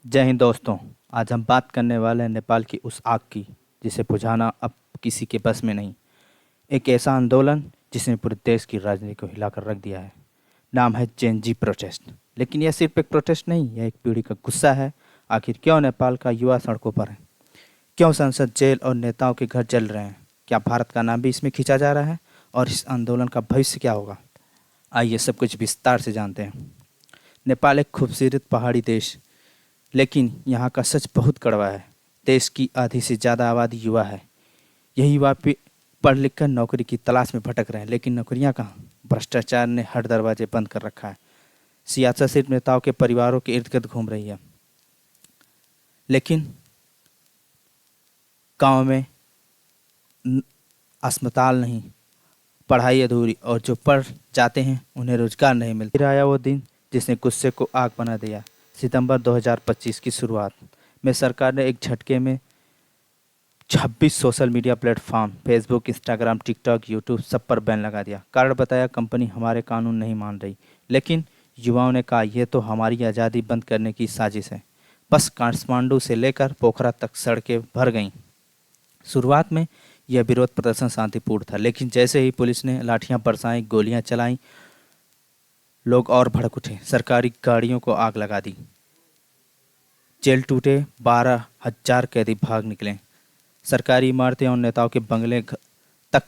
जय हिंद दोस्तों। आज हम बात करने वाले हैं नेपाल की उस आग की जिसे बुझाना अब किसी के बस में नहीं। एक ऐसा आंदोलन जिसने पूरे देश की राजनीति को हिलाकर रख दिया है। नाम है जेन जी प्रोटेस्ट। लेकिन यह सिर्फ एक प्रोटेस्ट नहीं, यह एक पीढ़ी का गुस्सा है। आखिर क्यों नेपाल का युवा सड़कों पर है? क्यों संसद, जेल और नेताओं के घर जल रहे हैं? क्या भारत का नाम भी इसमें खींचा जा रहा है? और इस आंदोलन का भविष्य क्या होगा? आइए सब कुछ विस्तार से जानते हैं। नेपाल एक खूबसूरत पहाड़ी देश, लेकिन यहाँ का सच बहुत कड़वा है। देश की आधी से ज़्यादा आबादी युवा है। यही युवा पढ़ लिख कर नौकरी की तलाश में भटक रहे हैं, लेकिन नौकरियाँ कहाँ? भ्रष्टाचार ने हर दरवाजे बंद कर रखा है। सियासत सिर्फ नेताओं के परिवारों के इर्द गिर्द घूम रही है। लेकिन गांव में अस्पताल नहीं, पढ़ाई अधूरी, और जो पढ़ जाते हैं उन्हें रोजगार नहीं मिलता। फिर आया वो दिन जिसने गुस्से को आग बना दिया। सितंबर 2025 की शुरुआत में सरकार ने एक झटके में 26 social media platform, Facebook, Instagram, TikTok, YouTube, सब पर बैन लगा दिया। कारण बताया, कंपनी हमारे कानून नहीं मान रही। लेकिन युवाओं ने कहा, यह तो हमारी आज़ादी बंद करने की साजिश है। बस काठमांडू से लेकर पोखरा तक सड़कें भर गईं। शुरुआत में यह विरोध प्रदर्शन शांतिपूर्ण था, लेकिन जैसे ही पुलिस ने लाठियां बरसाई, गोलियां चलाई, लोग और भड़क उठे। सरकारी गाड़ियों को आग लगा दी, जेल टूटे, 12,000 कैदी भाग निकले। सरकारी इमारतें और नेताओं के बंगले तक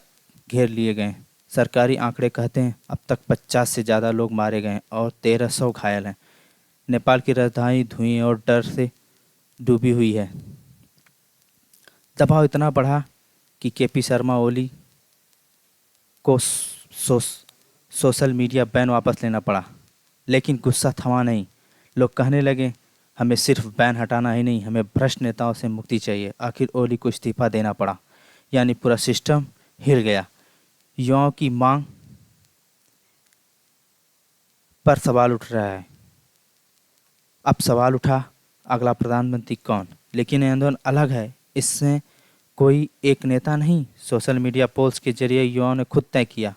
घेर लिए गए। सरकारी आंकड़े कहते हैं अब तक 50 से ज़्यादा लोग मारे गए और 1300 घायल हैं। नेपाल की राजधानी धुएं और डर से डूबी हुई है। दबाव इतना बढ़ा कि केपी शर्मा ओली को सोशल मीडिया बैन वापस लेना पड़ा। लेकिन गुस्सा थमा नहीं। लोग कहने लगे, हमें सिर्फ बैन हटाना ही नहीं, हमें भ्रष्ट नेताओं से मुक्ति चाहिए। आखिर ओली को इस्तीफा देना पड़ा, यानी पूरा सिस्टम हिल गया। युवाओं की मांग पर सवाल उठ रहा है। अब सवाल उठा, अगला प्रधानमंत्री कौन? लेकिन यह आंदोलन अलग है। इसमें कोई एक नेता नहीं, सोशल मीडिया पोल्स के जरिए युवाओं ने खुद तय किया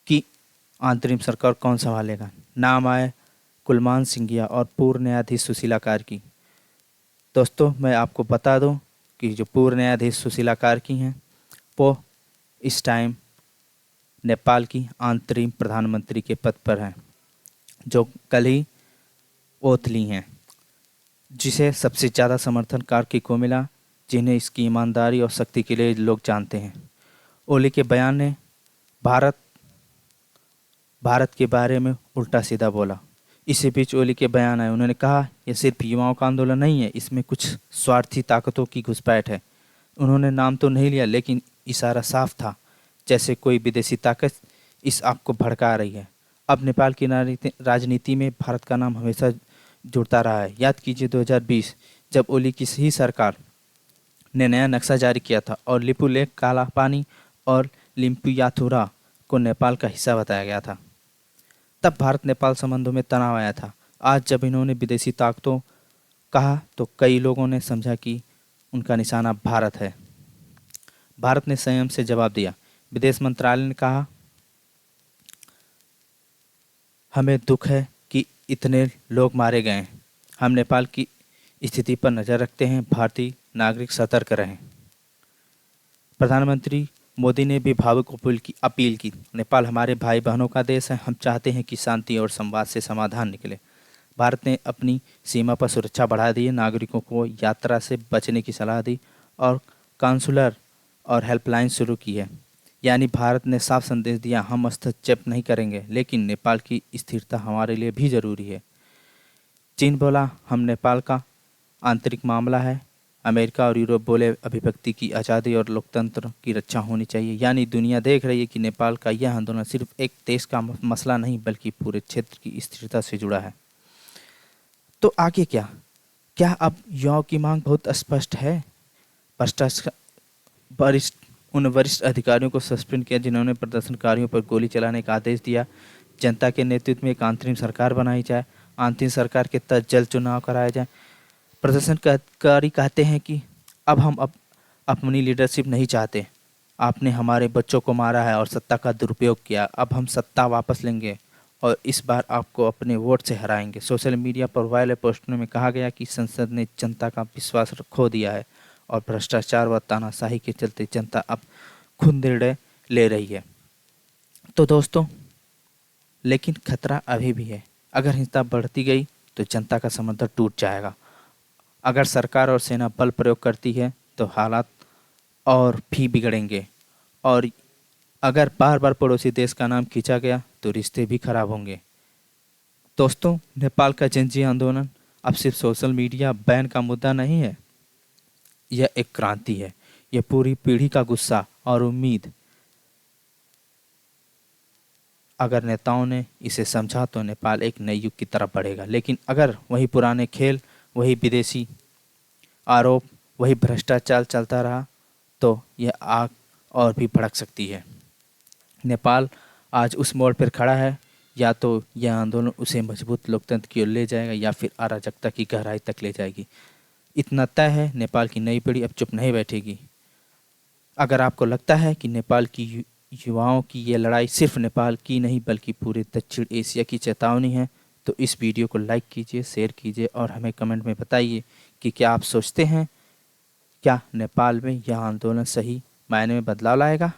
कि अंतरिम सरकार कौन संभालेगा। नाम आए कुलमान सिंघिया और पूर्व न्यायाधीश सुशीला कार्की। दोस्तों, मैं आपको बता दूं कि जो पूर्व न्यायाधीश सुशीला कार्की हैं, वो इस टाइम नेपाल की अंतरिम प्रधानमंत्री के पद पर हैं, जो कल ही ओथ ली हैं, जिसे सबसे ज़्यादा समर्थन कार्की को मिला, जिन्हें इसकी ईमानदारी और शक्ति के लिए लोग जानते हैं। ओली के बयान ने भारत के बारे में उल्टा सीधा बोला। इसी बीच ओली के बयान आए। उन्होंने कहा, यह सिर्फ युवाओं का आंदोलन नहीं है, इसमें कुछ स्वार्थी ताकतों की घुसपैठ है। उन्होंने नाम तो नहीं लिया, लेकिन इशारा साफ था, जैसे कोई विदेशी ताकत इस आग को भड़का रही है। अब नेपाल की राजनीति में भारत का नाम हमेशा जुड़ता रहा है। याद कीजिए 2020, जब ओली की ही सरकार ने नया नक्शा जारी किया था और लिपुलेख, काला पानी और लिम्पियाथुरा को नेपाल का हिस्सा बताया गया था। तब भारत नेपाल संबंधों में तनाव आया था। आज जब इन्होंने विदेशी ताकतों कहा तो कई लोगों ने समझा कि उनका निशाना भारत है। भारत ने संयम से जवाब दिया। विदेश मंत्रालय ने कहा, हमें दुख है कि इतने लोग मारे गए हैं। हम नेपाल की स्थिति पर नज़र रखते हैं। भारतीय नागरिक सतर्क रहें। प्रधानमंत्री मोदी ने भी भावुक अपील की। नेपाल हमारे भाई बहनों का देश है। हम चाहते हैं कि शांति और संवाद से समाधान निकले। भारत ने अपनी सीमा पर सुरक्षा बढ़ा दी है, नागरिकों को यात्रा से बचने की सलाह दी और काउंसलर और हेल्पलाइन शुरू की है। यानी भारत ने साफ संदेश दिया, हम हस्तक्षेप नहीं करेंगे, लेकिन नेपाल की स्थिरता हमारे लिए भी जरूरी है। चीन बोला, हम नेपाल का आंतरिक मामला है। अमेरिका और यूरोप बोले, अभिव्यक्ति की आज़ादी और लोकतंत्र की रक्षा होनी चाहिए। यानी दुनिया देख रही है कि नेपाल का यह आंदोलन सिर्फ एक देश का मसला नहीं, बल्कि पूरे क्षेत्र की स्थिरता से जुड़ा है। तो आगे क्या? क्या अब युवाओं की मांग बहुत स्पष्ट है? उन वरिष्ठ अधिकारियों को सस्पेंड किया जिन्होंने प्रदर्शनकारियों पर गोली चलाने का आदेश दिया। जनता के नेतृत्व में एक अंतरिम सरकार बनाई जाए। अंतरिम सरकार के तहत जल्द चुनाव कराया जाए। प्रदर्शनकारी कहते हैं कि अब हम अपनी लीडरशिप नहीं चाहते। आपने हमारे बच्चों को मारा है और सत्ता का दुरुपयोग किया। अब हम सत्ता वापस लेंगे और इस बार आपको अपने वोट से हराएंगे। सोशल मीडिया पर वायरल पोस्टों में कहा गया कि संसद ने जनता का विश्वास खो दिया है और भ्रष्टाचार व तानाशाही के चलते जनता अब खुद निर्णय ले रही है। तो दोस्तों, लेकिन खतरा अभी भी है। अगर हिंसा बढ़ती गई तो जनता का समर्थन टूट जाएगा। अगर सरकार और सेना बल प्रयोग करती है तो हालात और भी बिगड़ेंगे, और अगर बार बार पड़ोसी देश का नाम खींचा गया तो रिश्ते भी खराब होंगे। दोस्तों, नेपाल का जनजीय आंदोलन अब सिर्फ सोशल मीडिया बैन का मुद्दा नहीं है, यह एक क्रांति है। यह पूरी पीढ़ी का गुस्सा और उम्मीद। अगर नेताओं ने इसे समझा तो नेपाल एक नए युग की तरफ बढ़ेगा, लेकिन अगर वही पुराने खेल, वही विदेशी आरोप, वही भ्रष्टाचार चलता रहा तो यह आग और भी भड़क सकती है। नेपाल आज उस मोड़ पर खड़ा है, या तो यह आंदोलन उसे मजबूत लोकतंत्र की ओर ले जाएगा या फिर अराजकता की गहराई तक ले जाएगी। इतना तय है, नेपाल की नई पीढ़ी अब चुप नहीं बैठेगी। अगर आपको लगता है कि नेपाल की युवाओं की ये लड़ाई सिर्फ नेपाल की नहीं बल्कि पूरे दक्षिण एशिया की चेतावनी है, तो इस वीडियो को लाइक कीजिए, शेयर कीजिए और हमें कमेंट में बताइए कि क्या आप सोचते हैं क्या नेपाल में यह आंदोलन सही मायने में बदलाव लाएगा।